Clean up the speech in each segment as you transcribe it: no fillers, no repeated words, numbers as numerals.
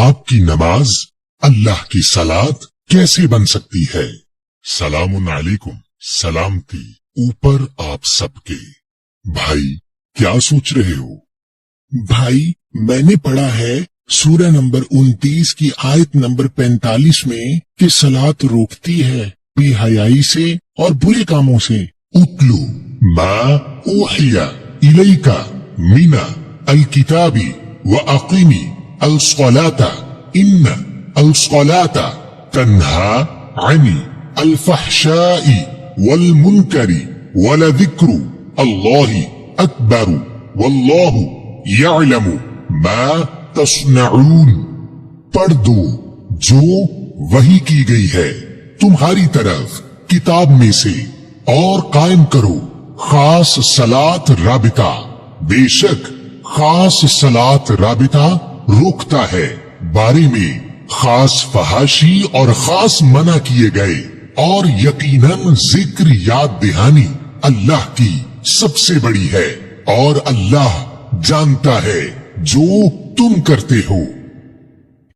आपकी नमाज अल्लाह की सलात कैसे बन सकती है? सलामुन अलैकुम, सलामती ऊपर आप सबके। भाई क्या सोच रहे हो? भाई मैंने पढ़ा है सूरह नंबर 29 की आयत नंबर 45 में कि सलात रोकती है बेहयाई से और बुरे कामों से। उतलू मा उहिया इलैका मिना अल किताबी व अकीमी अल सलाता इन्न अल सलाता तन्हा अनी अल फहशाई वल मुनकरी वलदिक्रु अल्लाहि अकबर वल्लाहु यअलमु मा तस्नऊन। पढ़ दो जो वही की गई है तुम्हारी तरफ किताब में से, और कायम करो खास सलात राबिता। बेशक खास सलात राबिता रोकता है बारे में खास फहाशी और खास मना किए गए, और यकीनन जिक्र याद दहानी अल्लाह की सबसे बड़ी है, और अल्लाह जानता है जो तुम करते हो।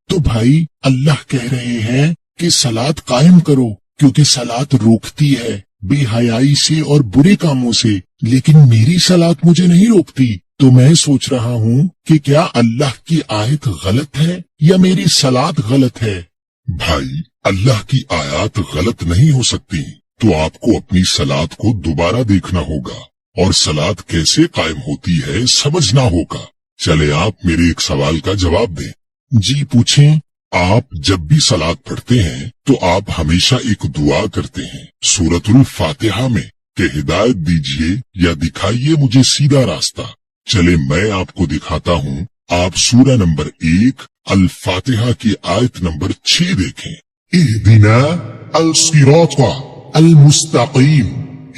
तो भाई अल्लाह कह रहे हैं कि सलात कायम करो, क्योंकि सलात रोकती है बेहयाई से और बुरे कामों से, लेकिन मेरी सलात मुझे नहीं रोकती। तो मैं सोच रहा हूँ कि क्या अल्लाह की आयत गलत है या मेरी सलात गलत है? भाई अल्लाह की आयत गलत नहीं हो सकती, तो आपको अपनी सलात को दोबारा देखना होगा और सलात कैसे कायम होती है समझना होगा। चले आप मेरे एक सवाल का जवाब दें। जी पूछें। आप जब भी सलात पढ़ते हैं तो आप हमेशा एक दुआ करते हैं सूरतुल फातिहा में कि हिदायत दीजिए या दिखाइए मुझे सीधा रास्ता। चले मैं आपको दिखाता हूँ। आप सूरह नंबर 1 अल फातिहा की आयत नंबर 6 देखें। इहदिना अल सिराता अल मुस्तकीम,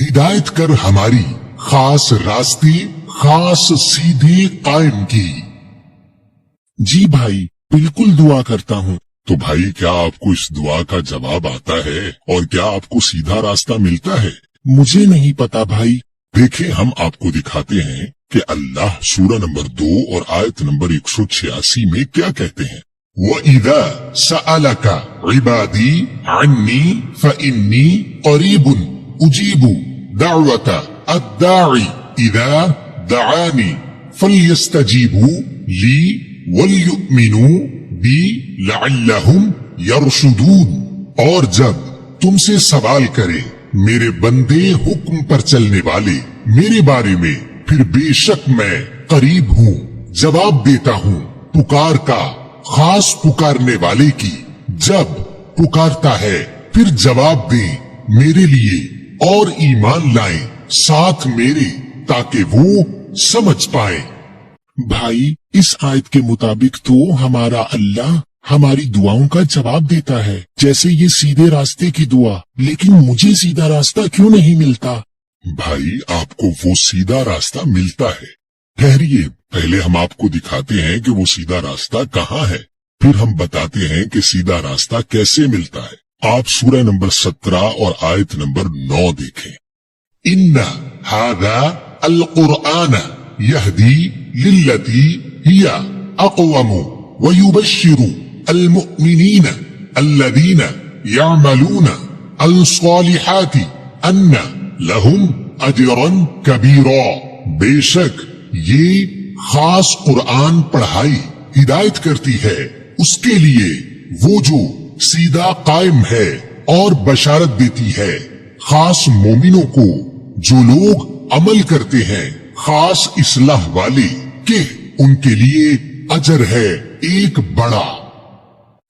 हिदायत कर हमारी खास रास्ते खास सीधे कायम की। जी भाई बिल्कुल दुआ करता हूँ। तो भाई क्या आपको इस दुआ का जवाब आता है और क्या आपको सीधा रास्ता मिलता है? मुझे नहीं पता भाई। देखें हम आपको दिखाते हैं कि अल्लाह सूरह नंबर 2 और आयत नंबर 186 में क्या कहते हैं। वइज़ा सअलका इबादी अन्नी फइन्नी करीबुन उजीबु दावता अद्दाई इज़ा दआनी फल्यस्तजीबू ली वल्युमिनू बी लअल्लहुम यरशुदून। और जब तुमसे सवाल करे मेरे बंदे हुक्म पर चलने वाले मेरे बारे में, फिर बेशक मैं करीब हूँ, जवाब देता हूँ पुकार का, खास पुकारने वाले की। जब पुकारता है फिर जवाब दे मेरे लिए और ईमान लाए साथ मेरे, ताकि वो समझ पाए। भाई इस आयत के मुताबिक तो हमारा अल्लाह हमारी दुआओं का जवाब देता है, जैसे ये सीधे रास्ते की दुआ। लेकिन मुझे सीधा रास्ता क्यों नहीं मिलता? भाई आपको वो सीधा रास्ता मिलता है। ठहरिए, पहले हम आपको दिखाते हैं कि वो सीधा रास्ता कहाँ है, फिर हम बताते हैं कि सीधा रास्ता कैसे मिलता है। आप सूरह नंबर 17 और आयत नंबर 9 देखें। इन्ना हादा अल कुरआन यहदी लिल्लती हिया अक़वमु व युबश्शिरु अल मुअमिनीन अल्लज़ीना यअमलूना अल सालिहाति अन्ना लहुम अजरन कबीरा। बेशक ये खास कुरआन पढ़ाई हिदायत करती है उसके लिए वो जो सीधा कायम है, और बशारत देती है खास मोमिनों को जो लोग अमल करते हैं खास इस्लाह वाले, कि उनके लिए अजर है एक बड़ा।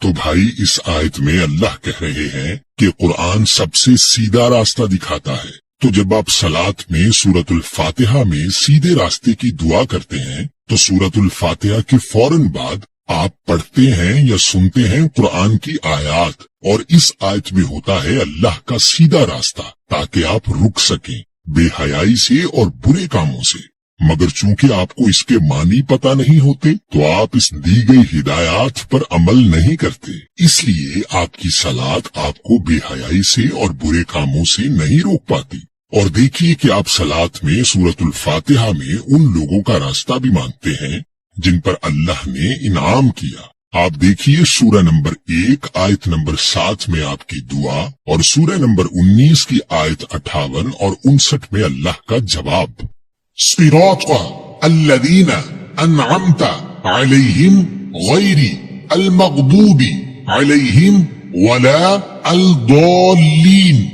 तो भाई इस आयत में अल्लाह कह रहे हैं कि कुरान सबसे सीधा रास्ता दिखाता है। तो जब आप सलात में सूरतुल फातिहा में सीधे रास्ते की दुआ करते हैं, तो सूरतुल फातिहा के फौरन बाद आप पढ़ते हैं या सुनते हैं कुरान की आयत, और इस आयत में होता है अल्लाह का सीधा रास्ता, ताकि आप रुक सकें बेहयाई से और बुरे कामों से। मगर चूंकि आपको इसके मानी पता नहीं होते, तो आप इस दी गई हिदायत पर अमल नहीं करते, इसलिए आपकी सलात आपको बेहयाई से और बुरे कामों से नहीं रोक पाती। और देखिए कि आप सलात में सूरतुल फातिहा में उन लोगों का रास्ता भी मांगते हैं जिन पर अल्लाह ने इनाम किया, आप देखिए सूरह नंबर 1 आयत नंबर 7 में आपकी दुआ और सूरह नंबर 19 की आयत 58 और 59 में अल्लाह का जवाब। सिराता अल्लज़ीना अनअमता अलैहिम गैरी अल-मग़दूबी अलैहिम वला अल-दॉल्लीन।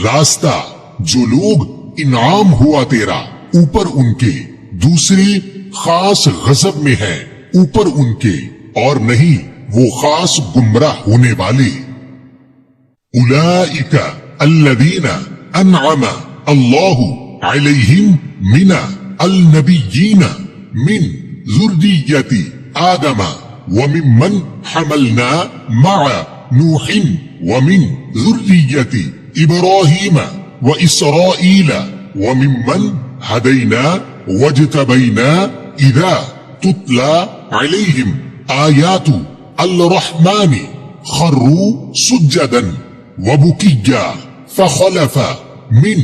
रास्ता जो लोग इनाम हुआ तेरा ऊपर उनके, दूसरे खास गजब में है ऊपर उनके, और नहीं वो खास गुमराह होने वाले। उलाइका अल्लज़ीना अनअमा अल्लाहु अलैहिम मिना अल-नबिय्यीना मिन ज़ुर्रिय्यति आदमा व मिम्मन हमलना मअ नूहिन व मिन ज़ुर्रिय्यति इब्राहीम व इसराईल व मिम्मन हदैना वज्तबैना इज़ा तुतला अलैहिम आयातु अल-रहमानि खर्रू सुज्जदन व बुकिया फखलफा मिन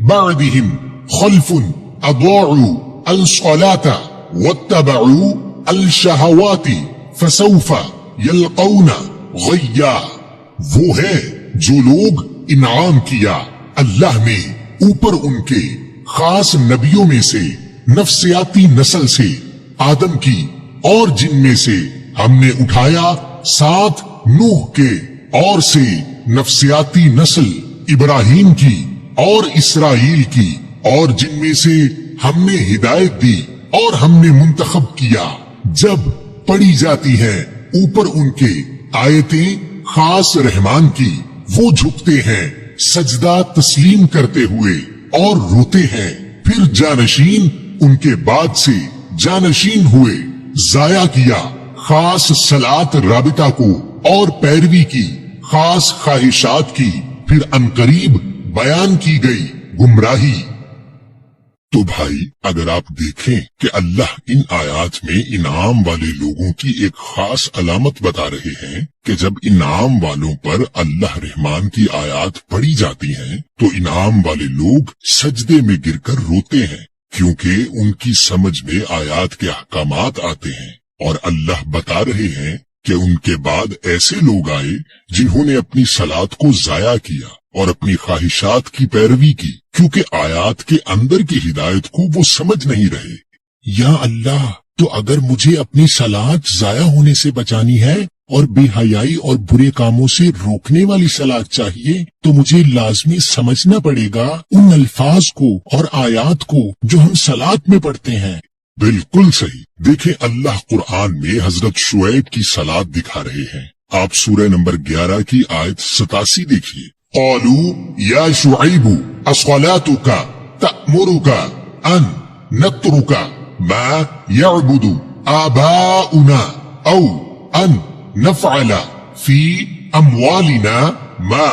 बअदिहिम खल्फुन अदाउ अल-सलाता वत्तबअू अल-शहवाति फसौफा यल्कौना गय्या। वो है जो लोग इनाम किया अल्लाह ने ऊपर उनके खास नबियों में से, नफसियाती नस्ल से आदम की और जिनमें से हमने उठाया साथ नूह के, और से नफसियाती नस्ल इब्राहीम की और इसराइल की, और जिनमें से हमने हिदायत दी और हमने मुंतखब किया। जब पढ़ी जाती है ऊपर उनके आयतें खास रहमान की, वो झुकते हैं सजदा तस्लीम करते हुए और रोते हैं। फिर जानशीन उनके बाद से जानशीन हुए, जाया किया खास सलात राबिता को और पैरवी की खास ख्वाहिशात की, फिर अनकरीब बयान की गई गुमराही। तो भाई अगर आप देखें कि अल्लाह इन आयात में इनाम वाले लोगों की एक खास अलामत बता रहे हैं कि जब इनाम वालों पर अल्लाह रहमान की आयात पढ़ी जाती हैं तो इनाम वाले लोग सजदे में गिरकर रोते हैं, क्योंकि उनकी समझ में आयात के अहकामात आते हैं। और अल्लाह बता रहे हैं कि उनके बाद ऐसे लोग आए जिन्होंने अपनी सलात को जाया किया और अपनी ख्वाहिशात की पैरवी की, क्योंकि आयात के अंदर की हिदायत को वो समझ नहीं रहे। या अल्लाह, तो अगर मुझे अपनी सलात जाया होने से बचानी है और बेहयाई और बुरे कामों से रोकने वाली सलात चाहिए, तो मुझे लाजमी समझना पड़ेगा उन अल्फाज को और आयात को जो हम सलात में पढ़ते हैं। बिल्कुल सही। देखें अल्लाह कुरान में हजरत शुएब की सलात दिखा रहे हैं। आप सूरह नंबर 11 की आयत 87 देखिए। क़ालू या शुऐबु अस्सलातुका तअमुरुका अन नत्रुका मा यअबुदु आबाउना औ अन नफ़अला फी अम्वालिना मा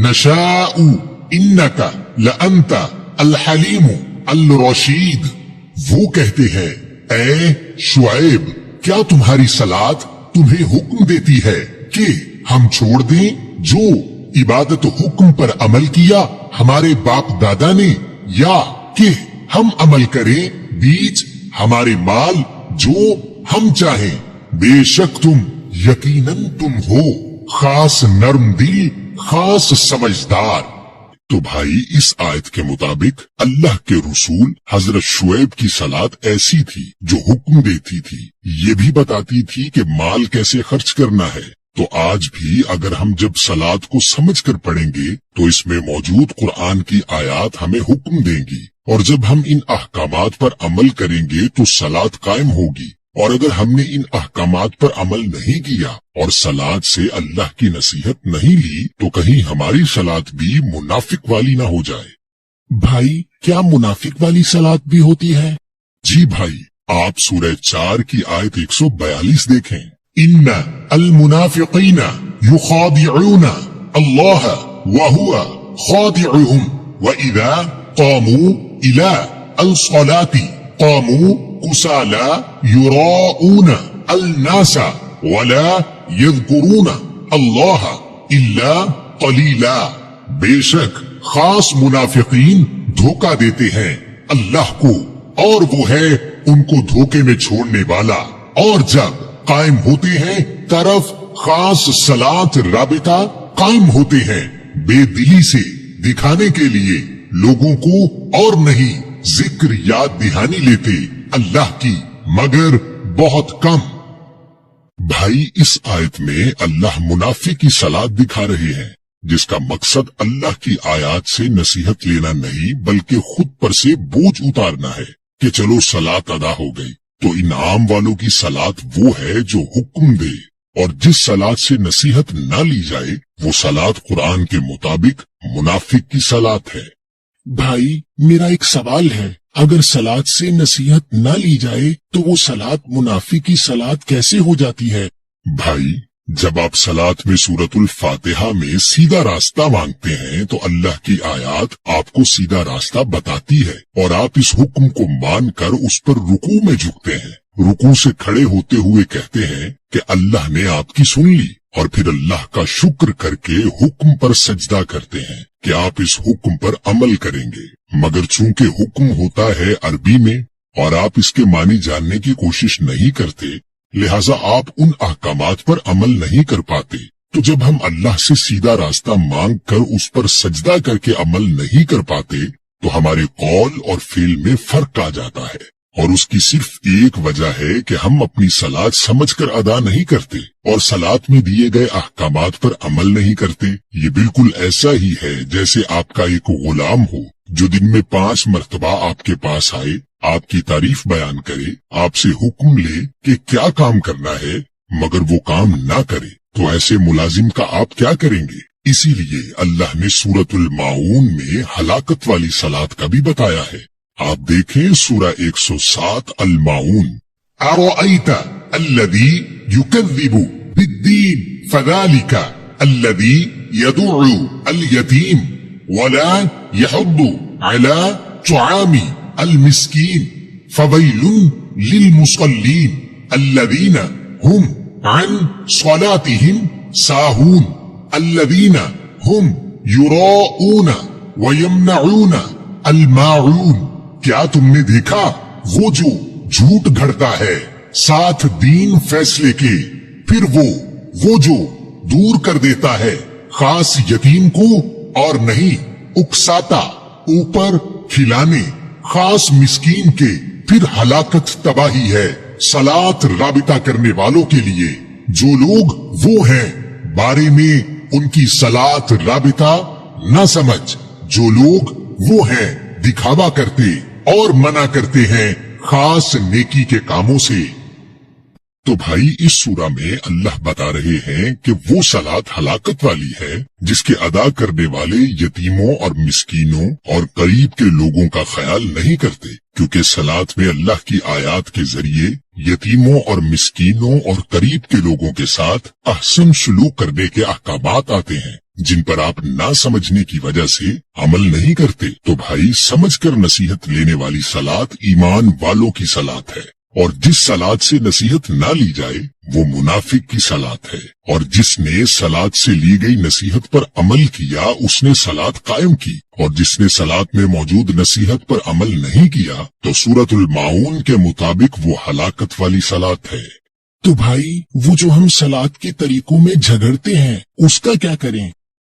नशाउ इन्नका लअंता अल हलीमु अल रशीद। वो कहते हैं, ऐ शुऐब, क्या तुम्हारी सलात तुम्हें हुक्म देती है कि हम छोड़ दें जो इबादत हुक्म पर अमल किया हमारे बाप दादा ने, या कि हम अमल करें बीच हमारे माल जो हम चाहें? बेशक तुम यकीनन तुम हो खास नर्म दिल, खास समझदार। तो भाई इस आयत के मुताबिक अल्लाह के रसूल हजरत शुएब की सलात ऐसी थी जो हुक्म देती थी, ये भी बताती थी कि माल कैसे खर्च करना है। तो आज भी अगर हम जब सलात को समझ कर पढ़ेंगे तो इसमें मौजूद कुरान की आयत हमें हुक्म देंगी, और जब हम इन अहकामात पर अमल करेंगे तो सलात कायम होगी। और अगर हमने इन अहकामात पर अमल नहीं किया और सलात से अल्लाह की नसीहत नहीं ली तो कहीं हमारी सलात भी मुनाफिक वाली ना हो जाए। भाई क्या मुनाफिक वाली सलात भी होती है? जी भाई, आप सूरह 4 की आयत 142 देखें। इन्ना अल मुनाफिकीना युखादिऊना अल्लाह व हुवा खादिउहुम व इज़ा क़ामू इला अल सलाती क़ामू कुसाला युराऊना अल नासा वला यज़कुरूना अल्लाह इल्ला क़लीला। बेशक खास मुनाफिकीन धोखा देते हैं अल्लाह को, और वो है उनको धोखे में छोड़ने वाला। और जब कायम होते हैं तरफ खास सलात राबिता कायम होते हैं, बेदिली से दिखाने के लिए लोगों को, और नहीं जिक्र याद दहानी लेते अल्लाह की मगर बहुत कम। भाई, इस आयत में अल्लाह मुनाफिक की सलात दिखा रहे हैं, जिसका मकसद अल्लाह की आयत से नसीहत लेना नहीं बल्कि खुद पर से बोझ उतारना है कि चलो सलात अदा हो गई। तो इनाम वालों की सलात वो है जो हुक्म दे, और जिस सलात से नसीहत ना ली जाए वो सलात कुरान के मुताबिक मुनाफिक की सलात है। भाई, मेरा एक सवाल है, अगर सलात से नसीहत ना ली जाए तो वो सलात मुनाफिक की सलात कैसे हो जाती है? भाई, जब आप सलात में सूरतुल फातिहा में सीधा रास्ता मांगते हैं तो अल्लाह की आयत आपको सीधा रास्ता बताती है, और आप इस हुक्म को मानकर उस पर रुकू में झुकते हैं। रुकू से खड़े होते हुए कहते हैं कि अल्लाह ने आपकी सुन ली, और फिर अल्लाह का शुक्र करके हुक्म पर सजदा करते हैं कि आप इस हुक्म पर अमल करेंगे। मगर चूंकि हुक्म होता है अरबी में और आप इसके मानी जानने की कोशिश नहीं करते, लिहाजा आप उन अहकामात पर अमल नहीं कर पाते। तो जब हम अल्लाह से सीधा रास्ता मांग कर उस पर सजदा करके अमल नहीं कर पाते तो हमारे कौल और फेल में फर्क आ जाता है, और उसकी सिर्फ एक वजह है कि हम अपनी सलात समझकर अदा नहीं करते और सलात में दिए गए अहकामात पर अमल नहीं करते। ये बिल्कुल ऐसा ही है जैसे आपका एक गुलाम हो जो दिन में 5 मर्तबा आपके पास आए, आपकी तारीफ बयान करे, आपसे हुक्म ले कि क्या काम करना है, मगर वो काम ना करे, तो ऐसे मुलाजिम का आप क्या करेंगे? इसीलिए अल्लाह ने सूरतुल माऊन में हलाकत वाली सलात का भी बताया है। आप देखें सूरा 107 अल माऊन। अरअयत अल्लज़ी युकज़्ज़िबु बिद्दीन फज़ालिका अल्लज़ी यदुअु अल यतीम वला यहुद्दु अला तुआमी अल मिस्कीन फवैलुन लिल मुसल्लीन अल्लज़ीना हुम अन सलातिहिम साहून अल्लज़ीना हुम युराऊन व यमनऊन अल माऊन। क्या तुमने देखा वो जो झूठ घड़ता है साथ दीन फैसले के, फिर वो जो दूर कर देता है खास यतीम को और नहीं उकसाता ऊपर खिलाने खास मिस्कीन के, फिर हलाकत तबाही है सलात राबिता करने वालों के लिए। जो लोग वो हैं बारे में उनकी सलात राबिता न समझ, जो लोग वो हैं दिखावा करते और मना करते हैं खास नेकी के कामों से। तो भाई, इस सूरा में अल्लाह बता रहे हैं कि वो सलात हलाकत वाली है जिसके अदा करने वाले यतीमों और मिस्कीनों और करीब के लोगों का ख्याल नहीं करते, क्योंकि सलात में अल्लाह की आयत के जरिए यतीमों और मिस्कीनों और करीब के लोगों के साथ अहसन सलूक करने के अहकामात आते हैं, जिन पर आप ना समझने की वजह से अमल नहीं करते। तो भाई, समझकर नसीहत लेने वाली सलात ईमान वालों की सलात है, और जिस सलात से नसीहत ना ली जाए वो मुनाफिक की सलात है, और जिसने सलात से ली गई नसीहत पर अमल किया उसने सलात कायम की, और जिसने सलात में मौजूद नसीहत पर अमल नहीं किया तो सूरतुल माऊन के मुताबिक वो हलाकत वाली सलात है। तो भाई, वो जो हम सलात के तरीकों में झगड़ते हैं उसका क्या करें?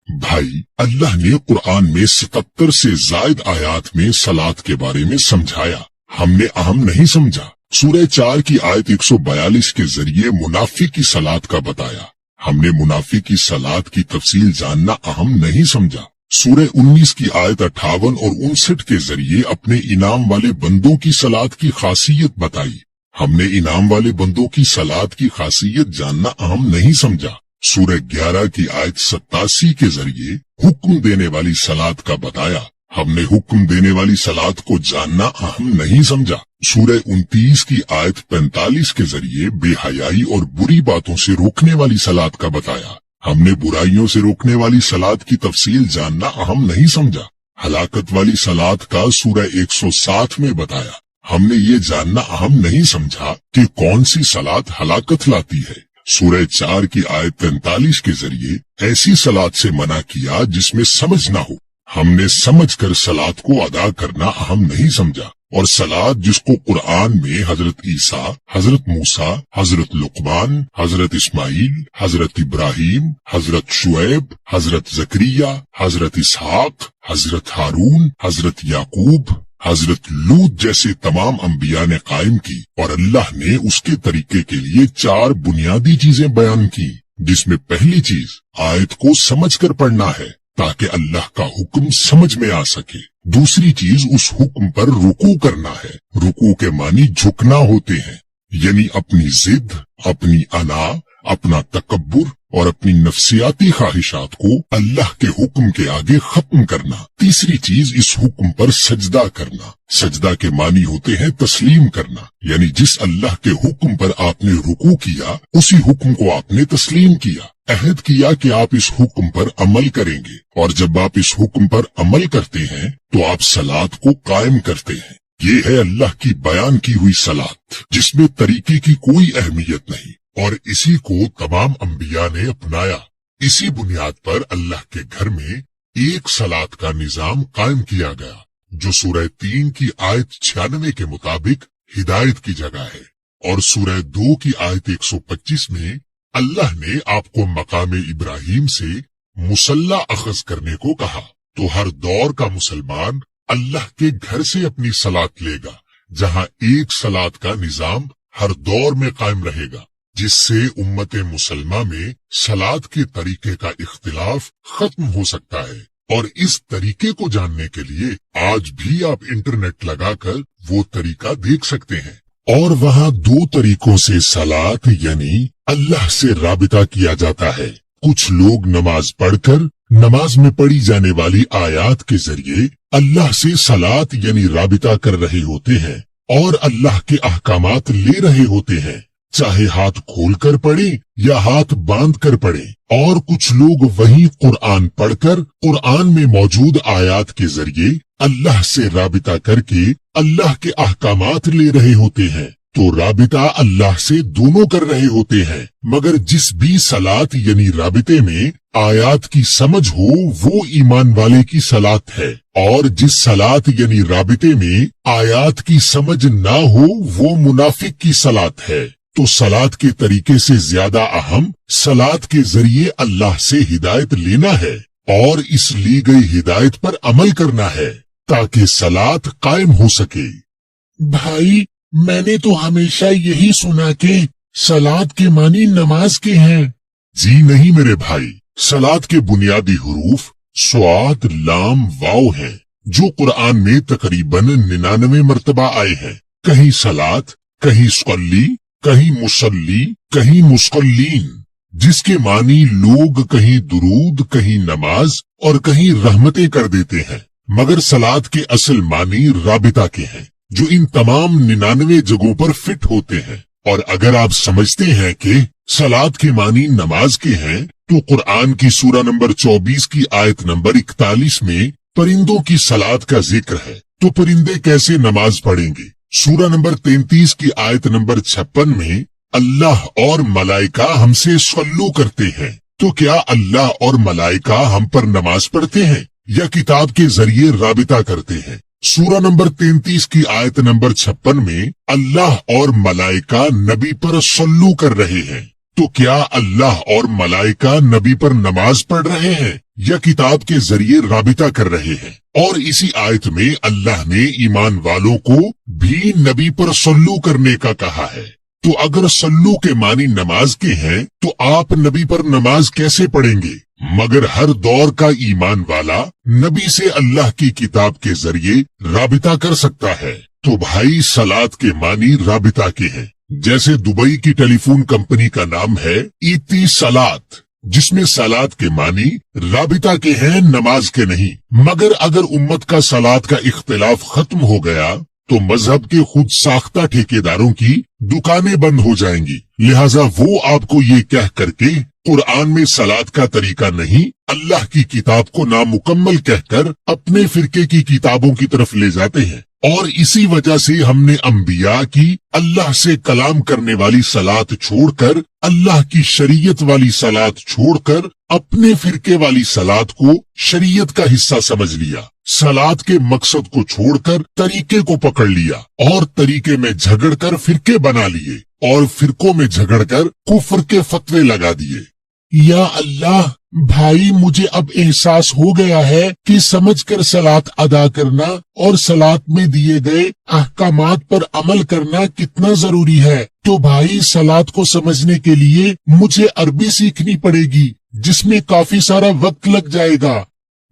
भाई, अल्लाह ने कुरान में 77 से जायद आयात में सलात के बारे में समझाया, हमने अहम नहीं समझा। सूरह 4 की आयत 142 के जरिए मुनाफिक की सलात का बताया, हमने मुनाफिक की सलात की तफसील जानना अहम नहीं समझा। सूरह 19 की आयत 58 और 59 के जरिए अपने इनाम वाले बंदों की सलात की खासियत बताई, हमने इनाम वाले बंदों की सलात की खासियत जानना अहम नहीं समझा। सूरह 11 की आयत 87 के जरिए हुक्म देने वाली सलात का बताया, हमने हुक्म देने वाली सलात को जानना अहम नहीं समझा। सूरह 29 की आयत 45 के जरिए बेहयाई और बुरी बातों से रोकने वाली सलात का बताया, हमने बुराइयों से रोकने वाली सलात की तफसील जानना अहम नहीं समझा। हलाकत वाली सलात का सूरह 107 में बताया, हमने ये जानना अहम नहीं समझा कि कौन सी सलात हलाकत लाती है। सूरह 4 की आयत 43 के जरिए ऐसी सलात से मना किया जिसमें समझ ना हो, हमने समझकर सलात को अदा करना अहम नहीं समझा, और सलात जिसको कुरान में हजरत ईसा, हजरत मूसा, हजरत लुकमान, हजरत इस्माइल, हजरत इब्राहिम, हजरत शुएब, हजरत जकरिया, हजरत इसहाक, हजरत हारून, हजरत याकूब, हजरत लूत जैसे तमाम अंबिया ने कायम की, और अल्लाह ने उसके तरीके के लिए 4 बुनियादी चीजें बयान की, जिसमें पहली चीज आयत को समझकर पढ़ना है ताकि अल्लाह का हुक्म समझ में आ सके। दूसरी चीज उस हुक्म पर रुकू करना है। रुकू के मानी झुकना होते हैं, यानी अपनी जिद, अपनी अना, अपना तकब्बुर और अपनी नफ्सियाती ख्वाहिशात को अल्लाह के हुक्म के आगे खत्म करना। तीसरी चीज इस हुक्म पर सजदा करना। सजदा के मानी होते हैं तस्लीम करना, यानी जिस अल्लाह के हुक्म पर आपने रुकू किया उसी हुक्म को आपने तस्लीम किया, अहद किया कि आप इस हुक्म पर अमल करेंगे, और जब आप इस हुक्म पर अमल करते हैं तो आप सलात को कायम करते हैं। ये है अल्लाह की बयान की हुई सलात, जिसमें तरीके की कोई अहमियत नहीं, और इसी को तमाम अंबिया ने अपनाया। इसी बुनियाद पर अल्लाह के घर में एक सलात का निजाम कायम किया गया, जो सूरह 3 की आयत 96 के मुताबिक हिदायत की जगह है, और सूरह 2 की आयत 125 में अल्लाह ने आपको मकाम इब्राहिम से मुसल्ला अखज करने को कहा। तो हर दौर का मुसलमान अल्लाह के घर से अपनी सलात लेगा, जहां एक सलात का निजाम हर दौर में कायम रहेगा, जिससे उम्मत मुसलमा में सलात के तरीके का इख्तिलाफ खत्म हो सकता है। और इस तरीके को जानने के लिए आज भी आप इंटरनेट लगाकर वो तरीका देख सकते हैं। और वहाँ 2 तरीकों से सलात यानी अल्लाह से राबिता किया जाता है। कुछ लोग नमाज पढ़कर नमाज में पढ़ी जाने वाली आयात के जरिए अल्लाह से सलात यानी राबिता कर रहे होते हैं और अल्लाह के अहकामात ले रहे होते हैं, चाहे हाथ खोलकर पढ़े या हाथ बांध कर पढ़े। और कुछ लोग वहीं कुरान पढ़कर कुरान में मौजूद आयात के जरिए अल्लाह से राबिता करके अल्लाह के अहकामात ले रहे होते हैं। तो राबिता अल्लाह से दोनों कर रहे होते हैं, मगर जिस भी सलात यानी राबिते में आयात की समझ हो वो ईमान वाले की सलात है, और जिस सलात यानी राबिते में आयात की समझ ना हो वो मुनाफिक की सलात है। तो सलात के तरीके से ज्यादा अहम सलात के जरिए अल्लाह से हिदायत लेना है और इस ली गई हिदायत पर अमल करना है ताकि सलात कायम हो सके। भाई, मैंने तो हमेशा यही सुना कि सलात के मानी नमाज के हैं। जी नहीं मेरे भाई, सलात के बुनियादी हुरूफ स्वाद, लाम, वाव हैं, जो कुरान में तकरीबन 99 मर्तबा आए हैं। कहीं सलात, कहीं सल्ली, कहीं मुसल्ली, कहीं मुसल्लीन, जिसके मानी लोग कहीं दुरूद, कहीं नमाज और कहीं रहमतें कर देते हैं, मगर सलात के असल मानी राबिता के हैं, जो इन तमाम 99 जगहों पर फिट होते हैं। और अगर आप समझते हैं कि सलात के मानी नमाज के हैं, तो कुरान की सूरा नंबर 24 की आयत नंबर 41 में परिंदों की सलात का जिक्र है, तो परिंदे कैसे नमाज पढ़ेंगे। सूरा नंबर 33 की आयत नंबर 56 में अल्लाह और मलाइका हमसे सल्लू करते हैं, तो क्या अल्लाह और मलाइका हम पर नमाज पढ़ते हैं या किताब के जरिए राबिता करते हैं। सूरा नंबर 33 की आयत नंबर 56 में अल्लाह और मलाइका नबी पर सल्लू कर रहे हैं, तो क्या अल्लाह और मलाइका नबी पर नमाज पढ़ रहे हैं या किताब के जरिए राबिता कर रहे हैं। और इसी आयत में अल्लाह ने ईमान वालों को भी नबी पर सल्लू करने का कहा है। तो अगर सल्लू के मानी नमाज के हैं, तो आप नबी पर नमाज कैसे पढ़ेंगे। मगर हर दौर का ईमान वाला नबी से अल्लाह की किताब के जरिए राबिता कर सकता है। तो भाई, सलात के मानी राबिता के हैं। जैसे दुबई की टेलीफोन कंपनी का नाम है इती सलात, जिसमें सलात के मानी राबिता के हैं, नमाज के नहीं। मगर अगर उम्मत का सलात का इख्तिलाफ खत्म हो गया तो मजहब के खुद साख्ता ठेकेदारों की दुकानें बंद हो जाएंगी। लिहाजा वो आपको ये कह करके कुरान में सलात का तरीका नहीं, अल्लाह की किताब को नामुकम्मल कहकर अपने फिरके की किताबों की तरफ ले जाते हैं اور اسی وجہ سے ہم نے انبیاء کی اللہ سے کلام کرنے والی صلات چھوڑ کر، اللہ کی شریعت والی صلات چھوڑ کر اپنے فرقے والی صلات کو شریعت کا حصہ سمجھ لیا، صلات کے مقصد کو چھوڑ کر طریقے کو پکڑ لیا، اور طریقے میں جھگڑ کر فرقے بنا لیے، اور فرقوں میں جھگڑ کر کفر کے فتوے لگا دیے۔ یا اللہ، بھائی مجھے اب احساس ہو گیا ہے کہ سمجھ کر صلات ادا کرنا اور صلات میں دیے گئے احکامات پر عمل کرنا کتنا ضروری ہے۔ تو بھائی صلات کو سمجھنے کے لیے مجھے عربی سیکھنی پڑے گی، جس میں کافی سارا وقت لگ جائے گا۔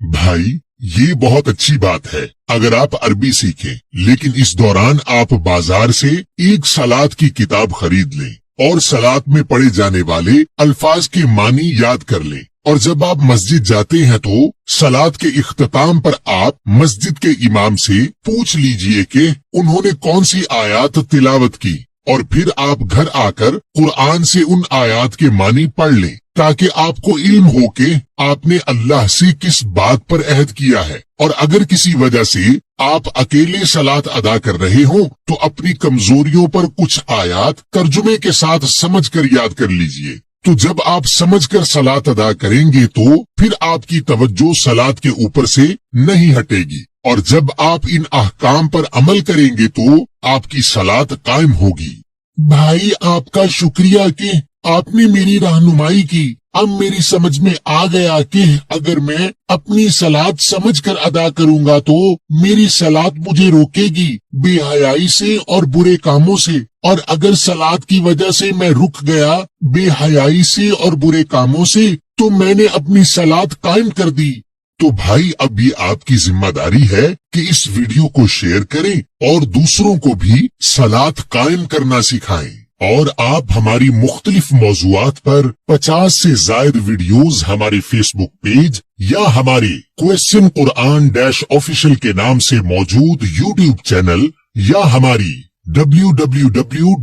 بھائی یہ بہت اچھی بات ہے اگر آپ عربی سیکھیں، لیکن اس دوران آپ بازار سے ایک صلات کی کتاب خرید لیں اور صلات میں پڑھے جانے والے الفاظ کے معنی یاد کر لیں، اور جب آپ مسجد جاتے ہیں تو صلات کے اختتام پر آپ مسجد کے امام سے پوچھ لیجئے کہ انہوں نے کون سی آیات تلاوت کی، اور پھر آپ گھر آ کر قرآن سے ان آیات کے معنی پڑھ لیں، تاکہ آپ کو علم ہو کہ آپ نے اللہ سے کس بات پر عہد کیا ہے۔ اور اگر کسی وجہ سے آپ اکیلے صلات ادا کر رہے ہوں تو اپنی کمزوریوں پر کچھ آیات ترجمے کے ساتھ سمجھ کر یاد کر لیجئے۔ تو جب آپ سمجھ کر صلات ادا کریں گے تو پھر آپ کی توجہ صلات کے اوپر سے نہیں ہٹے گی، اور جب آپ ان احکام پر عمل کریں گے تو آپ کی صلات قائم ہوگی۔ بھائی آپ کا شکریہ کہ آپ نے میری رہنمائی کی۔ اب میری سمجھ میں آ گیا کہ اگر میں اپنی صلات سمجھ کر ادا کروں گا تو میری صلات مجھے روکے گی بے حیائی سے اور برے کاموں سے، اور اگر صلات کی وجہ سے میں رک گیا بے حیائی سے اور برے کاموں سے تو میں نے اپنی صلات قائم کر دی۔ تو بھائی اب یہ آپ کی ذمہ داری ہے کہ اس ویڈیو کو شیئر کریں اور دوسروں کو بھی صلات قائم کرنا سکھائیں، اور آپ ہماری مختلف موضوعات پر 50 سے زائد ویڈیوز ہمارے فیس بک پیج یا ہمارے کویسچن قرآن -آفیشل کے نام سے موجود یوٹیوب چینل یا ہماری www